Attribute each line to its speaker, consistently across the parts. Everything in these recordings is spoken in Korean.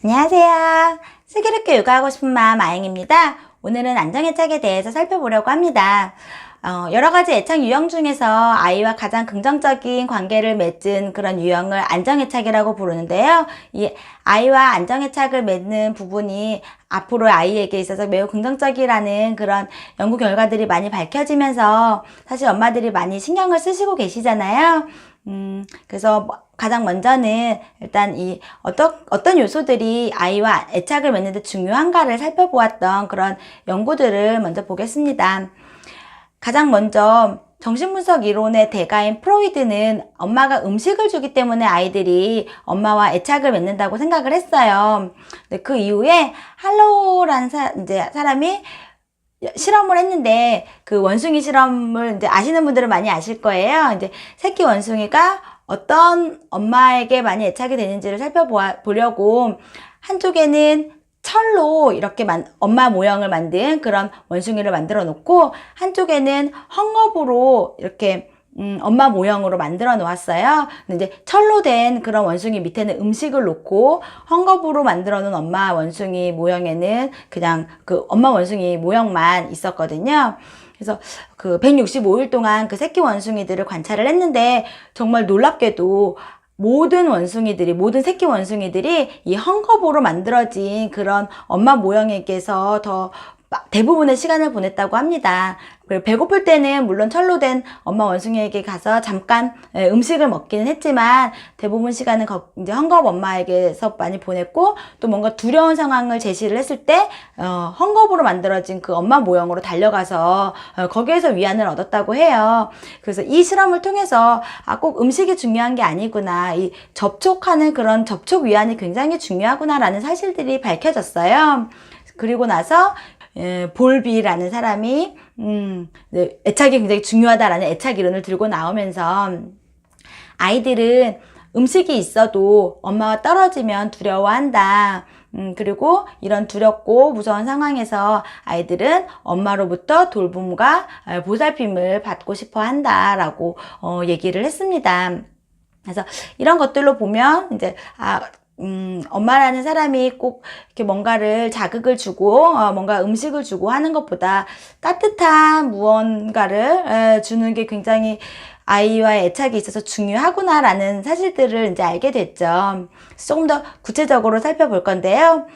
Speaker 1: 안녕하세요. 슬기롭게 육아하고 싶은 마음 아영입니다. 오늘은 안정애착에 대해서 살펴보려고 합니다. 여러 가지 애착 유형 중에서 아이와 가장 긍정적인 관계를 맺은 그런 유형을 안정애착이라고 부르는데요. 이 아이와 안정애착을 맺는 부분이 앞으로 아이에게 있어서 매우 긍정적이라는 그런 연구 결과들이 많이 밝혀지면서 사실 엄마들이 많이 신경을 쓰시고 계시잖아요. 그래서 가장 먼저는 일단 이 어떤 요소들이 아이와 애착을 맺는 데 중요한가를 살펴보았던 그런 연구들을 먼저 보겠습니다. 가장 먼저 정신분석 이론의 대가인 프로이드는 엄마가 음식을 주기 때문에 아이들이 엄마와 애착을 맺는다고 생각을 했어요. 근데 그 이후에 할로우라는 사람이 실험을 했는데 그 원숭이 실험을 이제 아시는 분들은 많이 아실 거예요. 이제 새끼 원숭이가 어떤 엄마에게 많이 애착이 되는지를 살펴보려고 한쪽에는 철로 이렇게 엄마 모형을 만든 그런 원숭이를 만들어 놓고 한쪽에는 헝겊으로 이렇게 엄마 모형으로 만들어 놓았어요. 근데 이제 철로 된 그런 원숭이 밑에는 음식을 놓고 헝겊으로 만들어 놓은 엄마 원숭이 모형에는 그냥 그 엄마 원숭이 모형만 있었거든요. 그래서 그 165일 동안 그 새끼 원숭이들을 관찰을 했는데 정말 놀랍게도 모든 새끼 원숭이들이 이 헝겊으로 만들어진 그런 엄마 모형에게서 더 대부분의 시간을 보냈다고 합니다. 그리고 배고플 때는 물론 철로 된 엄마 원숭이에게 가서 잠깐 음식을 먹기는 했지만 대부분 시간은 이제 헝겊 엄마에게서 많이 보냈고 또 뭔가 두려운 상황을 제시를 했을 때 헝겊으로 만들어진 그 엄마 모형으로 달려가서 거기에서 위안을 얻었다고 해요. 그래서 이 실험을 통해서 꼭 음식이 중요한 게 아니구나, 이 접촉하는 그런 접촉 위안이 굉장히 중요하구나라는 사실들이 밝혀졌어요. 그리고 나서 볼비라는 사람이 애착이 굉장히 중요하다라는 애착 이론을 들고 나오면서 아이들은 음식이 있어도 엄마와 떨어지면 두려워한다. 그리고 이런 두렵고 무서운 상황에서 아이들은 엄마로부터 돌봄과 보살핌을 받고 싶어 한다라고 얘기를 했습니다. 그래서 이런 것들로 보면 이제 엄마라는 사람이 꼭 이렇게 뭔가를 자극을 주고 뭔가 음식을 주고 하는 것보다 따뜻한 무언가를 주는 게 굉장히 아이와의 애착이 있어서 중요하구나라는 사실들을 이제 알게 됐죠. 조금 더 구체적으로 살펴볼 건데요.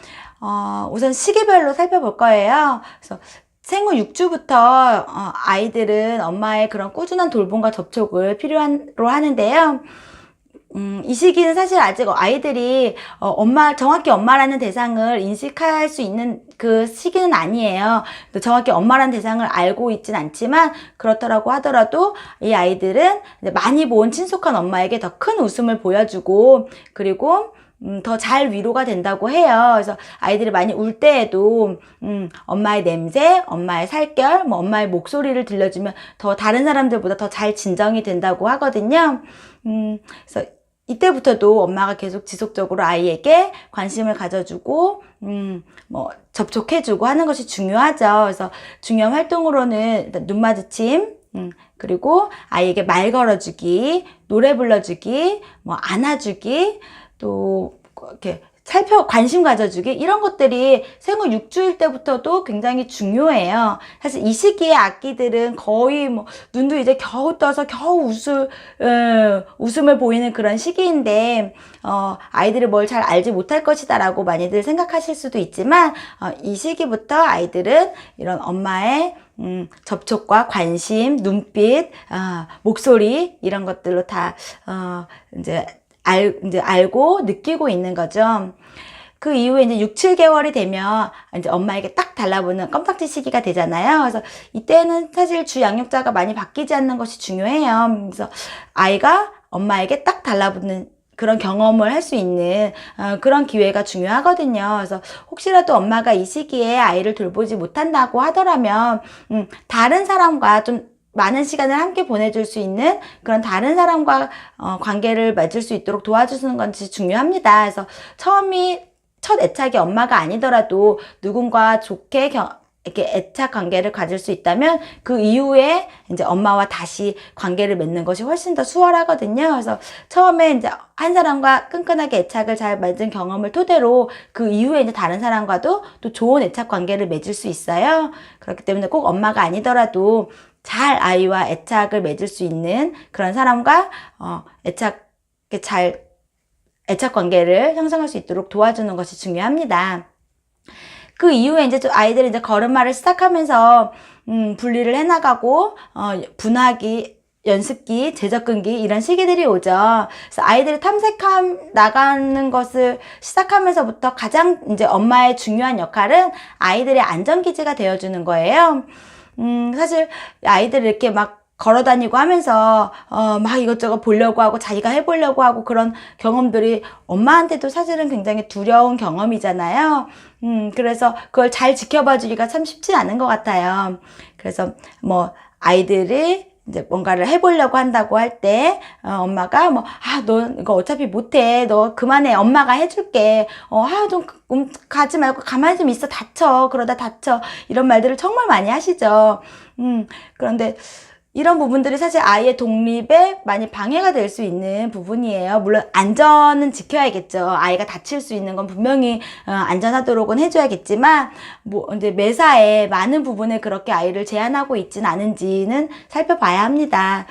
Speaker 1: 우선 시기별로 살펴볼 거예요. 그래서 생후 6주부터 아이들은 엄마의 그런 꾸준한 돌봄과 접촉을 필요로 하는데요. 이 시기는 사실 아직 아이들이 정확히 엄마라는 대상을 인식할 수 있는 그 시기는 아니에요. 정확히 엄마라는 대상을 알고 있진 않지만 그렇더라고 하더라도 이 아이들은 많이 본 친숙한 엄마에게 더 큰 웃음을 보여주고 그리고 더 잘 위로가 된다고 해요. 그래서 아이들이 많이 울 때에도 엄마의 냄새, 엄마의 살결, 엄마의 목소리를 들려주면 더 다른 사람들보다 더 잘 진정이 된다고 하거든요. 그래서 이때부터도 엄마가 계속 지속적으로 아이에게 관심을 가져주고 접촉해주고 하는 것이 중요하죠. 그래서 중요한 활동으로는 일단 눈 마주침, 그리고 아이에게 말 걸어주기, 노래 불러주기, 안아주기, 또 이렇게 관심 가져주기, 이런 것들이 생후 6주일 때부터도 굉장히 중요해요. 사실 이 시기에 아기들은 거의 눈도 이제 겨우 떠서 겨우 웃음을 보이는 그런 시기인데 아이들이 뭘 잘 알지 못할 것이다 라고 많이들 생각하실 수도 있지만 이 시기부터 아이들은 이런 엄마의 접촉과 관심, 눈빛, 목소리, 이런 것들로 다 이제 알고 느끼고 있는 거죠. 그 이후에 이제 6, 7개월이 되면 이제 엄마에게 딱 달라붙는 껌딱지 시기가 되잖아요. 그래서 이때는 사실 주 양육자가 많이 바뀌지 않는 것이 중요해요. 그래서 아이가 엄마에게 딱 달라붙는 그런 경험을 할 수 있는 그런 기회가 중요하거든요. 그래서 혹시라도 엄마가 이 시기에 아이를 돌보지 못한다고 하더라면 다른 사람과 좀 많은 시간을 함께 보내줄 수 있는 그런 다른 사람과 관계를 맺을 수 있도록 도와주는 것이 중요합니다. 그래서 첫 애착이 엄마가 아니더라도 누군가 좋게 이렇게 애착 관계를 가질 수 있다면 그 이후에 이제 엄마와 다시 관계를 맺는 것이 훨씬 더 수월하거든요. 그래서 처음에 이제 한 사람과 끈끈하게 애착을 잘 맺은 경험을 토대로 그 이후에 이제 다른 사람과도 또 좋은 애착 관계를 맺을 수 있어요. 그렇기 때문에 꼭 엄마가 아니더라도 잘 아이와 애착을 맺을 수 있는 그런 사람과 애착 관계를 형성할 수 있도록 도와주는 것이 중요합니다. 그 이후에 이제 아이들이 이제 걸음마를 시작하면서 분리를 해나가고 분화기, 연습기, 재접근기 이런 시기들이 오죠. 그래서 아이들이 나가는 것을 시작하면서부터 가장 이제 엄마의 중요한 역할은 아이들의 안전기지가 되어주는 거예요. 사실 아이들이 이렇게 막 걸어다니고 하면서 막 이것저것 보려고 하고 자기가 해보려고 하고 그런 경험들이 엄마한테도 사실은 굉장히 두려운 경험이잖아요. 그래서 그걸 잘 지켜봐 주기가 참 쉽지 않은 것 같아요. 그래서 뭐 아이들이 이제 뭔가를 해보려고 한다고 할 때 엄마가 너 이거 어차피 못해, 너 그만해, 엄마가 해줄게, 좀 가지 말고 가만히 좀 있어, 다쳐, 그러다 다쳐, 이런 말들을 정말 많이 하시죠. 그런데 이런 부분들이 사실 아이의 독립에 많이 방해가 될 수 있는 부분이에요. 물론 안전은 지켜야겠죠. 아이가 다칠 수 있는 건 분명히 안전하도록은 해줘야겠지만 이제 매사에 많은 부분에 그렇게 아이를 제한하고 있진 않은지는 살펴봐야 합니다.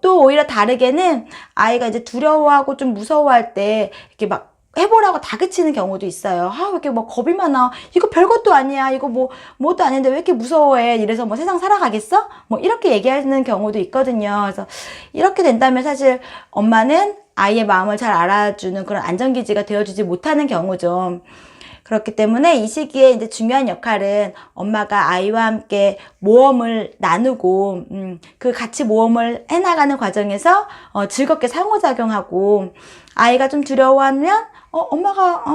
Speaker 1: 또 오히려 다르게는 아이가 이제 두려워하고 좀 무서워할 때 이렇게 막 해보라고 다그치는 경우도 있어요. 왜 이렇게 겁이 많아. 이거 별것도 아니야. 이거 뭐도 아닌데 왜 이렇게 무서워해. 이래서 세상 살아가겠어? 이렇게 얘기하는 경우도 있거든요. 그래서 이렇게 된다면 사실 엄마는 아이의 마음을 잘 알아주는 그런 안전기지가 되어주지 못하는 경우죠. 그렇기 때문에 이 시기에 이제 중요한 역할은 엄마가 아이와 함께 모험을 나누고, 그 같이 모험을 해나가는 과정에서 즐겁게 상호작용하고, 아이가 좀 두려워하면 엄마가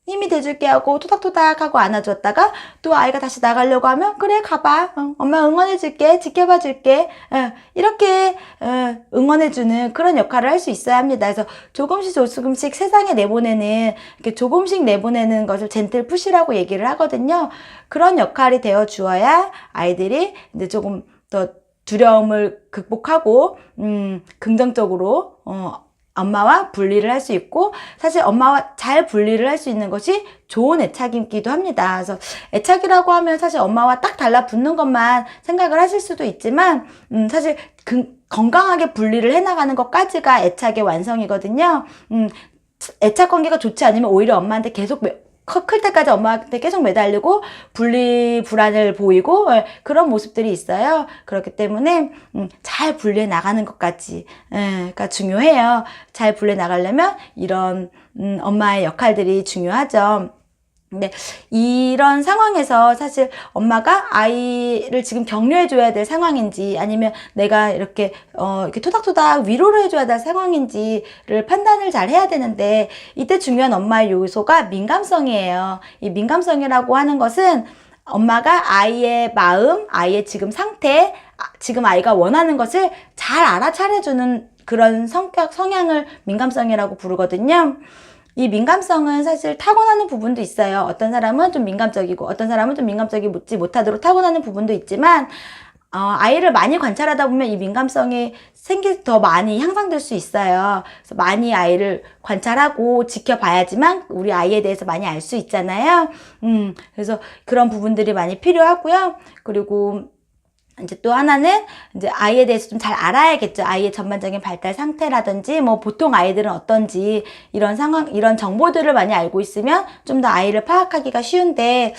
Speaker 1: 힘이 돼줄게 하고 토닥토닥 하고 안아줬다가 또 아이가 다시 나가려고 하면 그래 가봐, 엄마 응원해줄게, 지켜봐줄게, 이렇게 응원해주는 그런 역할을 할 수 있어야 합니다. 그래서 조금씩 세상에 내보내는, 이렇게 조금씩 내보내는 것을 젠틀 푸시라고 얘기를 하거든요. 그런 역할이 되어 주어야 아이들이 이제 조금 더 두려움을 극복하고 긍정적으로 엄마와 분리를 할 수 있고, 사실 엄마와 잘 분리를 할 수 있는 것이 좋은 애착이기도 합니다. 그래서 애착이라고 하면 사실 엄마와 딱 달라붙는 것만 생각을 하실 수도 있지만 사실 건강하게 분리를 해나가는 것까지가 애착의 완성이거든요. 애착 관계가 좋지 않으면 오히려 엄마한테 계속 클 때까지 엄마한테 계속 매달리고 불안을 보이고 그런 모습들이 있어요. 그렇기 때문에 잘 분리해 나가는 것까지가 중요해요. 잘 분리해 나가려면 이런 엄마의 역할들이 중요하죠. 근데 이런 상황에서 사실 엄마가 아이를 지금 격려해 줘야 될 상황인지 아니면 내가 이렇게 토닥토닥 위로를 해줘야 될 상황인지를 판단을 잘 해야 되는데, 이때 중요한 엄마의 요소가 민감성이에요. 이 민감성이라고 하는 것은 엄마가 아이의 마음, 아이의 지금 상태, 지금 아이가 원하는 것을 잘 알아차려주는 그런 성향을 민감성이라고 부르거든요. 이 민감성은 사실 타고나는 부분도 있어요. 어떤 사람은 좀 민감적이고 어떤 사람은 좀 민감적이지 못하도록 타고나는 부분도 있지만 아이를 많이 관찰하다 보면 이 민감성이 더 많이 향상될 수 있어요. 그래서 많이 아이를 관찰하고 지켜봐야지만 우리 아이에 대해서 많이 알 수 있잖아요. 그래서 그런 부분들이 많이 필요하고요. 그리고 이제 또 하나는 이제 아이에 대해서 좀 잘 알아야겠죠. 아이의 전반적인 발달 상태라든지 보통 아이들은 어떤지 이런 이런 정보들을 많이 알고 있으면 좀 더 아이를 파악하기가 쉬운데,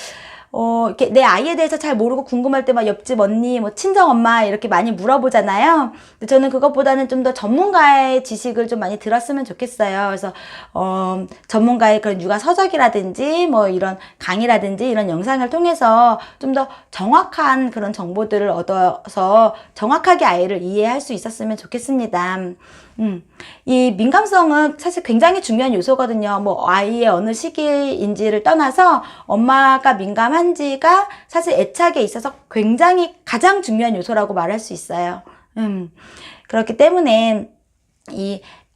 Speaker 1: 이렇게 내 아이에 대해서 잘 모르고 궁금할 때 막 옆집 언니, 친정 엄마 이렇게 많이 물어보잖아요. 근데 저는 그것보다는 좀 더 전문가의 지식을 좀 많이 들었으면 좋겠어요. 그래서, 전문가의 그런 육아 서적이라든지, 이런 강의라든지 이런 영상을 통해서 좀 더 정확한 그런 정보들을 얻어서 정확하게 아이를 이해할 수 있었으면 좋겠습니다. 이 민감성은 사실 굉장히 중요한 요소거든요. 아이의 어느 시기인지를 떠나서 엄마가 민감한지가 사실 애착에 있어서 굉장히 가장 중요한 요소라고 말할 수 있어요. 그렇기 때문에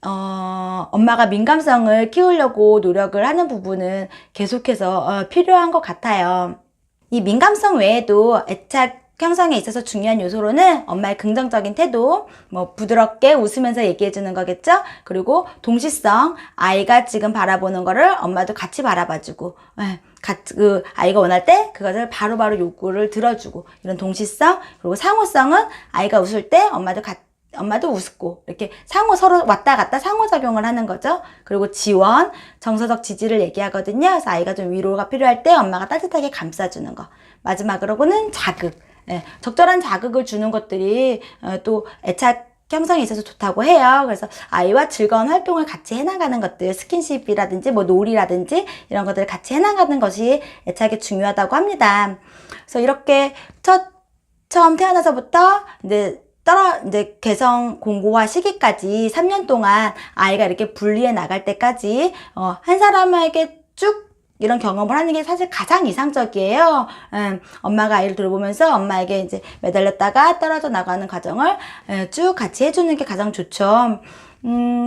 Speaker 1: 엄마가 민감성을 키우려고 노력을 하는 부분은 계속해서 필요한 것 같아요. 이 민감성 외에도 애착 형성에 있어서 중요한 요소로는 엄마의 긍정적인 태도, 뭐 부드럽게 웃으면서 얘기해 주는 거겠죠? 그리고 동시성, 아이가 지금 바라보는 거를 엄마도 같이 바라봐주고, 그 아이가 원할 때 그것을 바로바로 요구를 들어주고, 이런 동시성. 그리고 상호성은 아이가 웃을 때 엄마도 웃고, 이렇게 서로 왔다 갔다 상호작용을 하는 거죠. 그리고 지원, 정서적 지지를 얘기하거든요. 그래서 아이가 좀 위로가 필요할 때 엄마가 따뜻하게 감싸주는 거. 마지막으로는 자극. 적절한 자극을 주는 것들이 또 애착 형성에 있어서 좋다고 해요. 그래서 아이와 즐거운 활동을 같이 해나가는 것들, 스킨십이라든지 뭐 놀이라든지 이런 것들을 같이 해나가는 것이 애착에 중요하다고 합니다. 그래서 이렇게 처음 태어나서부터 이제 개성 공고화 시기까지 3년 동안 아이가 이렇게 분리해 나갈 때까지 한 사람에게 쭉 이런 경험을 하는 게 사실 가장 이상적이에요. 엄마가 아이를 돌보면서 엄마에게 이제 매달렸다가 떨어져 나가는 과정을 쭉 같이 해주는 게 가장 좋죠.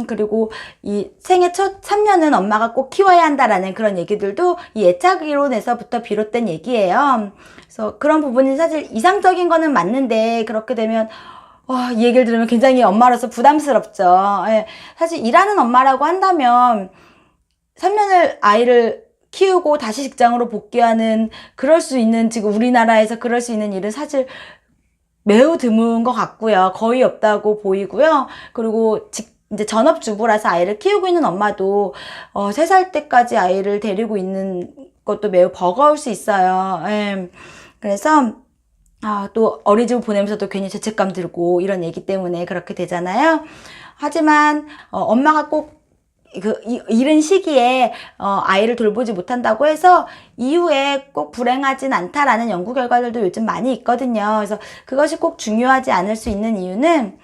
Speaker 1: 그리고 이 생애 첫 3년은 엄마가 꼭 키워야 한다라는 그런 얘기들도 이 애착 이론에서부터 비롯된 얘기예요. 그래서 그런 부분이 사실 이상적인 거는 맞는데, 그렇게 되면 이 얘기를 들으면 굉장히 엄마로서 부담스럽죠. 사실 일하는 엄마라고 한다면 3년을 아이를 키우고 다시 직장으로 복귀하는, 지금 우리나라에서 그럴 수 있는 일은 사실 매우 드문 것 같고요. 거의 없다고 보이고요. 그리고 이제 전업주부라서 아이를 키우고 있는 엄마도 3살 때까지 아이를 데리고 있는 것도 매우 버거울 수 있어요. 그래서 또 어린이집 보내면서도 괜히 죄책감 들고 이런 얘기 때문에 그렇게 되잖아요. 하지만 엄마가 꼭 이른 시기에 아이를 돌보지 못한다고 해서 이후에 꼭 불행하진 않다라는 연구 결과들도 요즘 많이 있거든요. 그래서 그것이 꼭 중요하지 않을 수 있는 이유는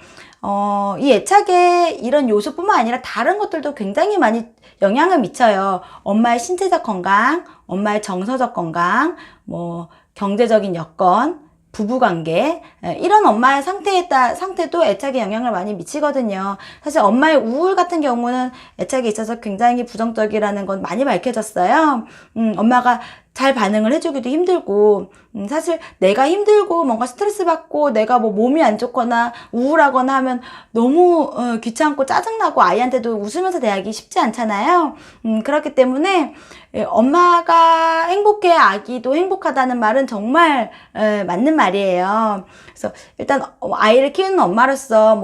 Speaker 1: 이 애착에 이런 요소뿐만 아니라 다른 것들도 굉장히 많이 영향을 미쳐요. 엄마의 신체적 건강, 엄마의 정서적 건강, 뭐 경제적인 여건, 부부관계, 이런 엄마의 상태도 애착에 영향을 많이 미치거든요. 사실 엄마의 우울 같은 경우는 애착에 있어서 굉장히 부정적이라는 건 많이 밝혀졌어요. 엄마가 잘 반응을 해주기도 힘들고, 사실 내가 힘들고 뭔가 스트레스 받고 내가 뭐 몸이 안 좋거나 우울하거나 하면 너무 귀찮고 짜증나고 아이한테도 웃으면서 대하기 쉽지 않잖아요. 그렇기 때문에 엄마가 행복해 아기도 행복하다는 말은 정말 맞는 말이에요. 그래서 일단 아이를 키우는 엄마로서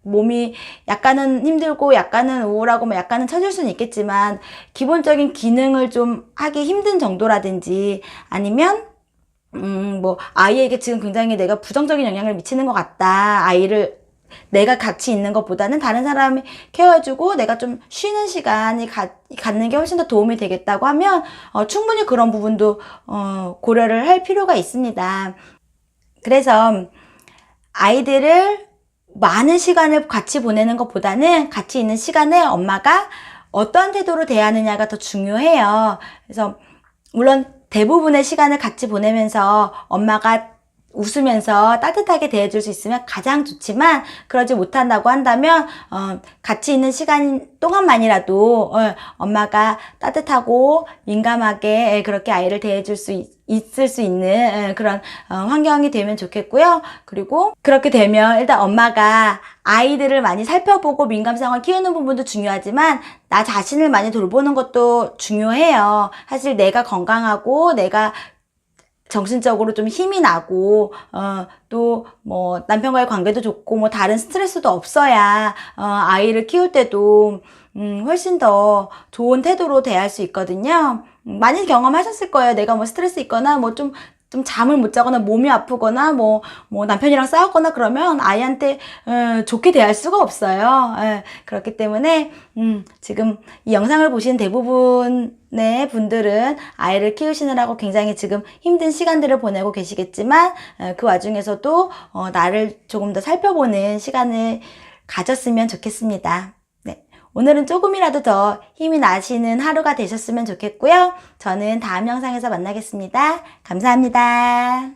Speaker 1: 몸이 약간은 힘들고 약간은 우울하고 뭐 약간은 처질 수는 있겠지만, 기본적인 기능을 좀 하기 힘든 정도라든지, 아니면 뭐 아이에게 지금 굉장히 내가 부정적인 영향을 미치는 것 같다, 아이를 내가 같이 있는 것보다는 다른 사람이 케어해주고 내가 좀 쉬는 시간이 갖는 게 훨씬 더 도움이 되겠다고 하면 충분히 그런 부분도 고려를 할 필요가 있습니다. 그래서 아이들을 많은 시간을 같이 보내는 것보다는 같이 있는 시간에 엄마가 어떤 태도로 대하느냐가 더 중요해요. 그래서 물론 대부분의 시간을 같이 보내면서 엄마가 웃으면서 따뜻하게 대해줄 수 있으면 가장 좋지만, 그러지 못한다고 한다면 같이 있는 시간 동안만이라도 엄마가 따뜻하고 민감하게 그렇게 아이를 대해줄 수 있을 수 있는 그런 환경이 되면 좋겠고요. 그리고 그렇게 되면 일단 엄마가 아이들을 많이 살펴보고 민감성을 키우는 부분도 중요하지만 나 자신을 많이 돌보는 것도 중요해요. 사실 내가 건강하고 내가 정신적으로 좀 힘이 나고 또 뭐 남편과의 관계도 좋고 뭐 다른 스트레스도 없어야 아이를 키울 때도 훨씬 더 좋은 태도로 대할 수 있거든요. 많이 경험하셨을 거예요. 내가 뭐 스트레스 있거나 뭐 좀 잠을 못 자거나 몸이 아프거나 뭐 남편이랑 싸웠거나 그러면 아이한테 좋게 대할 수가 없어요. 그렇기 때문에 지금 이 영상을 보신 대부분의 분들은 아이를 키우시느라고 굉장히 지금 힘든 시간들을 보내고 계시겠지만, 그 와중에서도 나를 조금 더 살펴보는 시간을 가졌으면 좋겠습니다. 오늘은 조금이라도 더 힘이 나시는 하루가 되셨으면 좋겠고요. 저는 다음 영상에서 만나겠습니다. 감사합니다.